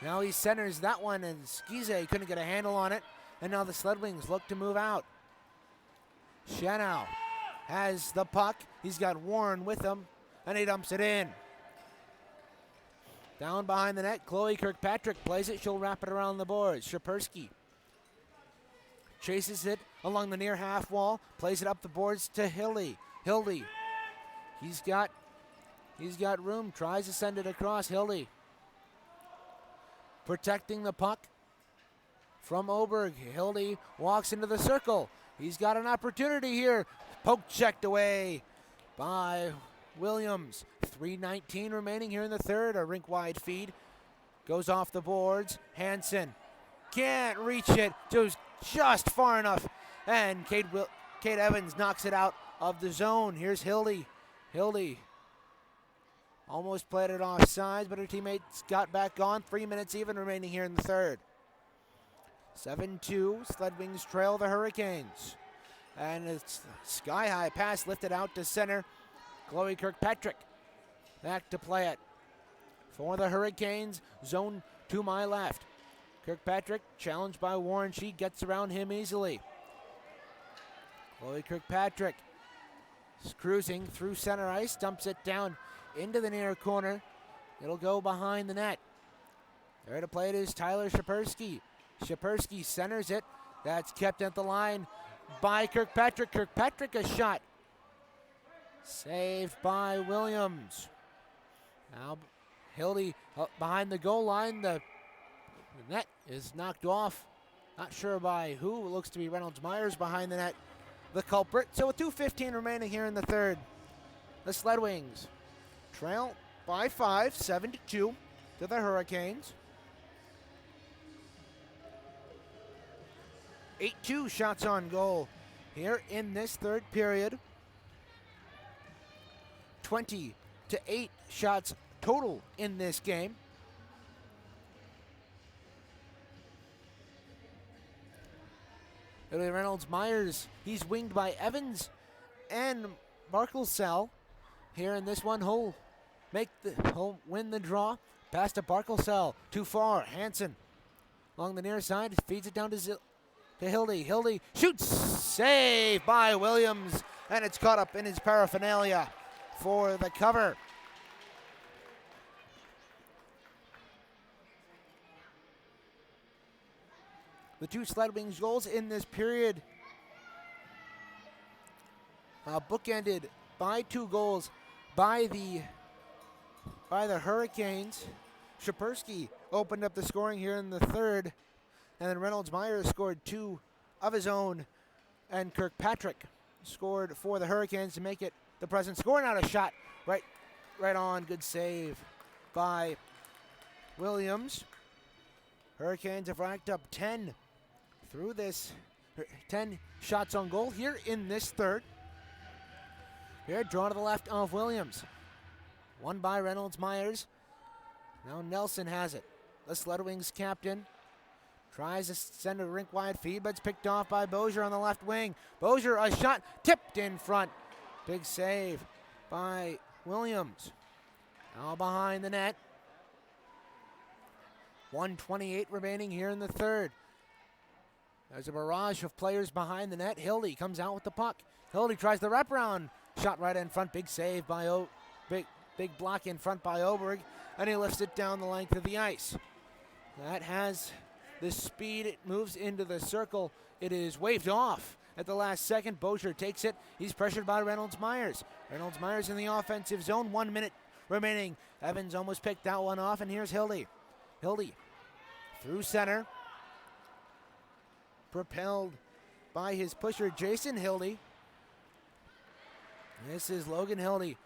Now he centers that one, and Gizeh couldn't get a handle on it. And now the Sled Wings look to move out. Shanow has the puck. He's got Warren with him, and he dumps it in. Down behind the net, Chloe Kirkpatrick plays it. She'll wrap it around the boards. Shapersky chases it along the near half wall, plays it up the boards to Hildy. He's got room, tries to send it across. Hildy protecting the puck from Oberg. Hildy walks into the circle. He's got an opportunity here. Poke checked away by Williams. 3:19 remaining here in the third. A rink-wide feed goes off the boards. Hansen can't reach it. Just far enough. And Kate Evans knocks it out of the zone. Here's Hildy. Hildy almost played it offside, but her teammates got back on. 3 minutes even remaining here in the third. 7-2. Sled Wings trail the Hurricanes. And it's sky-high pass lifted out to center. Chloe Kirkpatrick back to play it for the Hurricanes. Zone to my left. Kirkpatrick challenged by Warren. She gets around him easily. Chloe Kirkpatrick is cruising through center ice. Dumps it down into the near corner. It'll go behind the net. There to play it is Tyler Shapersky. Shapersky centers it. That's kept at the line by Kirkpatrick. Kirkpatrick a shot. Saved by Williams. Now Hildy behind the goal line. The net is knocked off. Not sure by who. It looks to be Reynolds Myers behind the net, the culprit. So with 2:15 remaining here in the third, the Sled Wings trail by 5, 7-2 to the Hurricanes. 8-2 shots on goal here in this third period. 20-8 shots total in this game. Reynolds Myers, he's winged by Evans and Barkelsell here in this one. He'll win the draw. Pass to Barkelsell, too far. Hansen along the near side, feeds it down to Hildy. Hildy shoots, save by Williams, and it's caught up in his paraphernalia for the cover. The two Sled Wings goals in this period bookended by 2 goals by the Hurricanes. Shapersky opened up the scoring here in the third, and then Reynolds Myers scored 2 of his own, and Kirkpatrick scored for the Hurricanes to make it the present. Scoring out a shot right on. Good save by Williams. Hurricanes have racked up 10 through this, 10 shots on goal here in this third. Here, draw to the left of Williams. Won by Reynolds Myers. Now Nelson has it. The Sled Wings captain tries to send a rink-wide feed, but it's picked off by Bozier on the left wing. Bozier, a shot tipped in front. Big save by Williams. Now behind the net. 1:28 remaining here in the third. There's a barrage of players behind the net. Hildy comes out with the puck. Hildy tries the wraparound. Shot right in front. Big save by big block in front by Oberg, and he lifts it down the length of the ice. That has the speed. It moves into the circle. It is waved off at the last second. Bozier takes it. He's pressured by Reynolds Myers. Reynolds Myers in the offensive zone. 1 minute remaining. Evans almost picked that one off, and here's Hildy. Hildy through center. Propelled by his pusher, Jason Hildy. This is Logan Hildy.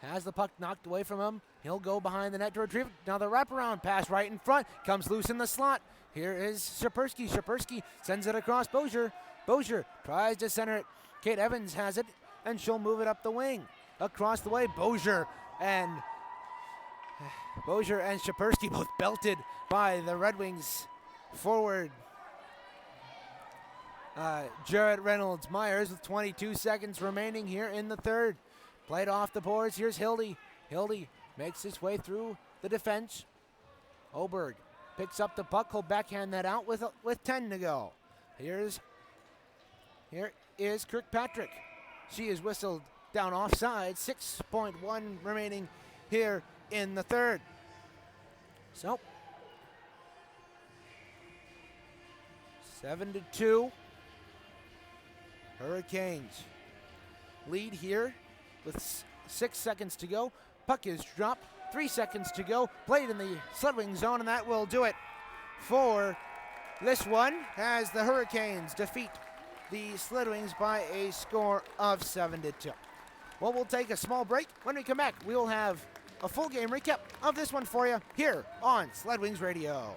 Has the puck knocked away from him. He'll go behind the net to retrieve it. Now the wraparound pass right in front. Comes loose in the slot. Here is Shapersky. Shapersky sends it across Bozier. Bozier tries to center it. Kate Evans has it, and she'll move it up the wing. Across the way, Bozier and Shapersky both belted by the Red Wings forward. Jared Reynolds Myers with 22 seconds remaining here in the third. Played off the boards. Here's Hildy. Hildy makes his way through the defense. Oberg picks up the puck. He'll backhand that out with 10 to go. Here is Kirkpatrick. She is whistled down offside. 6.1 remaining here in the third. So 7-2. Hurricanes lead here with 6 seconds to go. Puck is dropped. 3 seconds to go. Played in the Sled Wing zone, and that will do it for this one as the Hurricanes defeat the Sled Wings by a score of 7-2. Well, we'll take a small break. When we come back, we'll have a full game recap of this one for you here on Sled Wings Radio.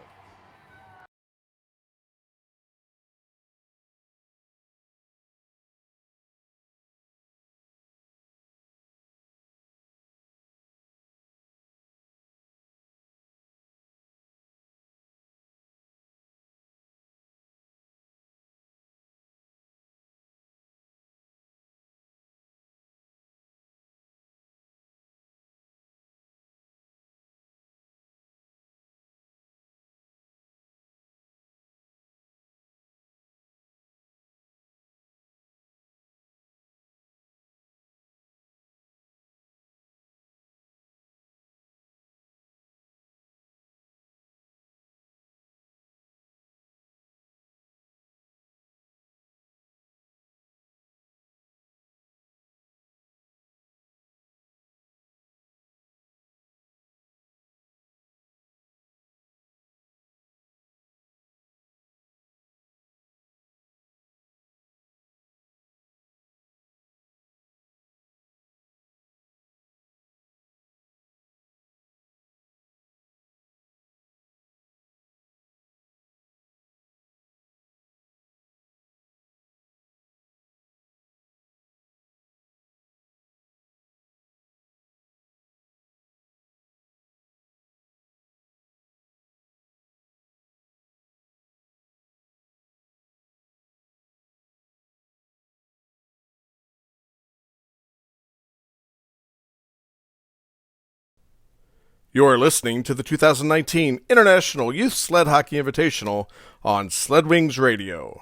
You're listening to the 2019 International Youth Sled Hockey Invitational on Sled Wings Radio.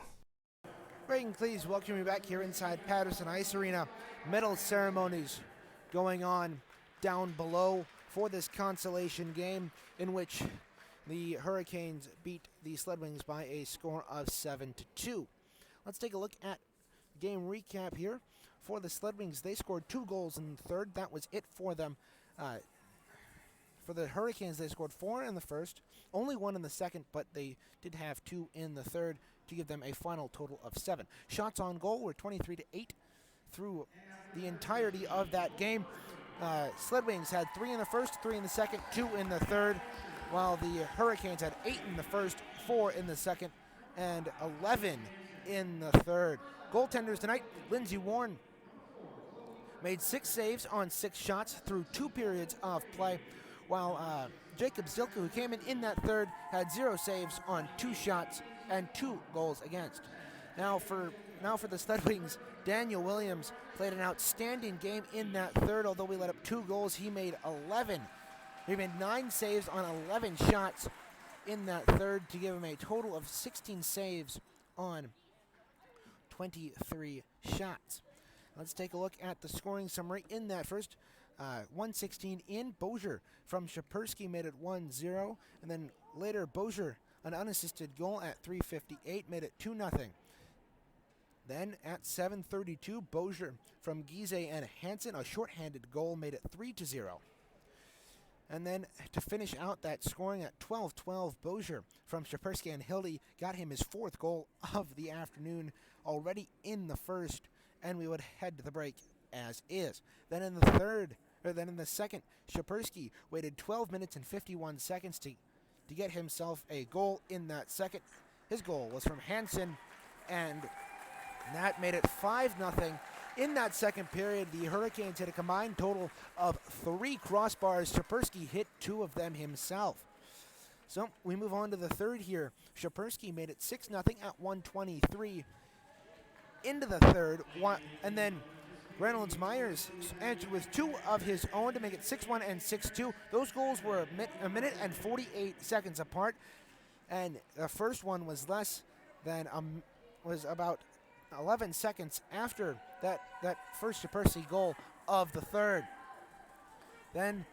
Great, please welcome you back here inside Patterson Ice Arena. Medal ceremonies going on down below for this consolation game in which the Hurricanes beat the Sled Wings by a score of 7-2. Let's take a look at game recap here. For the Sled Wings, they scored 2 goals in the third. That was it for them. For the Hurricanes, they scored 4 in the first, only 1 in the second, but they did have 2 in the third to give them a final total of 7. Shots on goal were 23-8 through the entirety of that game. Sled Wings had 3 in the first, 3 in the second, 2 in the third, while the Hurricanes had 8 in the first, 4 in the second, and 11 in the third. Goaltenders tonight, Lindsey Warren made 6 saves on 6 shots through 2 periods of play, while Jacob Zilka, who came in that third, had 0 saves on 2 shots and 2 goals against. Now for the Sled Wings, Daniel Williams played an outstanding game in that third. Although we let up 2 goals, he made 11. He made 9 saves on 11 shots in that third to give him a total of 16 saves on 23 shots. Let's take a look at the scoring summary in that first. 116 in. Bozier from Shapersky made it 1-0. And then later, Bozier, an unassisted goal at 3:58, made it 2-0. Then at 7:32, Bozier from Gize and Hansen, a shorthanded goal, made it 3-0. And then to finish out that scoring at 12:12, Bozier from Shapersky and Hildy got him his 4th goal of the afternoon already in the first, and we would head to the break as is. Then in the second, Shapersky waited 12 minutes and 51 seconds to get himself a goal in that second. His goal was from Hansen, and that made it 5-0. In that second period, the Hurricanes hit a combined total of 3 crossbars. Shapersky hit 2 of them himself. So we move on to the third here. Shapersky made it 6-0 at 1:23 into the third, and then Reynolds Myers answered with 2 of his own to make it 6-1 and 6-2. Those goals were a minute and 48 seconds apart, and the first one was was about 11 seconds after that first Shapersky goal of the third. Then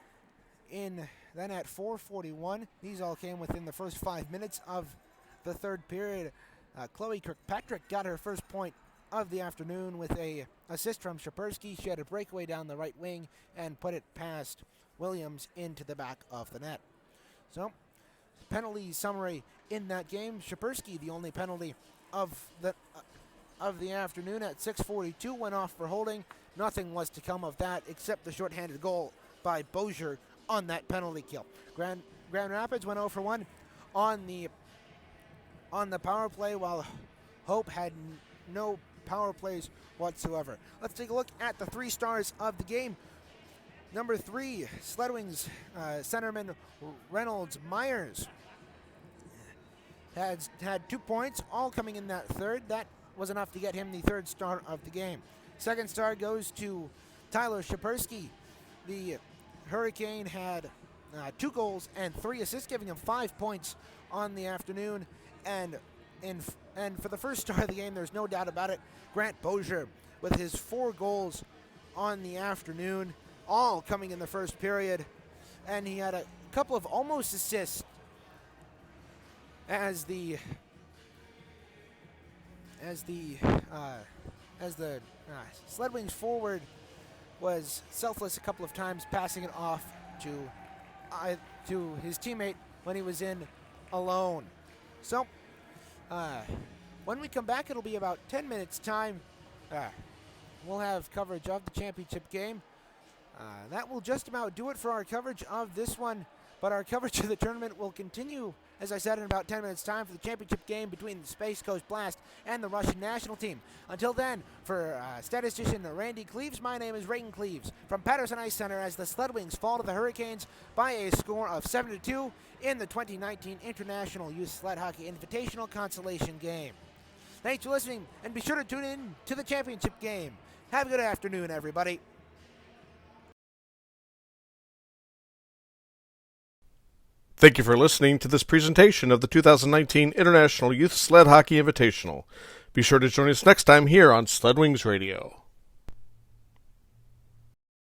at 4:41, these all came within the first 5 minutes of the third period. Chloe Kirkpatrick got her first point of the afternoon with a assist from Shapersky. She had a breakaway down the right wing and put it past Williams into the back of the net. So, penalty summary in that game. Shapersky, the only penalty of the of the afternoon at 6:42 went off for holding. Nothing was to come of that except the shorthanded goal by Bozier on that penalty kill. Grand Rapids went 0 for 1 on the power play, while Hope had no power plays whatsoever. Let's take a look at the 3 stars of the game. Number 3, Sled Wings centerman Reynolds Myers had 2 points, all coming in that third. That was enough to get him the 3rd star of the game. 2nd star goes to Tyler Shapersky. The Hurricane had 2 goals and 3 assists, giving him 5 points on the afternoon. And for the 1st star of the game, there's no doubt about it, Grant Bozier with his 4 goals on the afternoon, all coming in the 1st period. And he had a couple of almost assists as the Sled Wings forward was selfless a couple of times, passing it off to his teammate when he was in alone. So when we come back, it'll be about 10 minutes time. We'll have coverage of the championship game. That will just about do it for our coverage of this one, but our coverage of the tournament will continue, as I said, in about 10 minutes time for the championship game between the Space Coast Blast and the Russian national team. Until then, for statistician Randy Cleaves, my name is Reagan Cleaves from Patterson Ice Center as the Sled Wings fall to the Hurricanes by a score of 7-2 in the 2019 International Youth Sled Hockey Invitational Consolation game. Thanks for listening, and be sure to tune in to the championship game. Have a good afternoon, everybody. Thank you for listening to this presentation of the 2019 International Youth Sled Hockey Invitational. Be sure to join us next time here on Sled Wings Radio.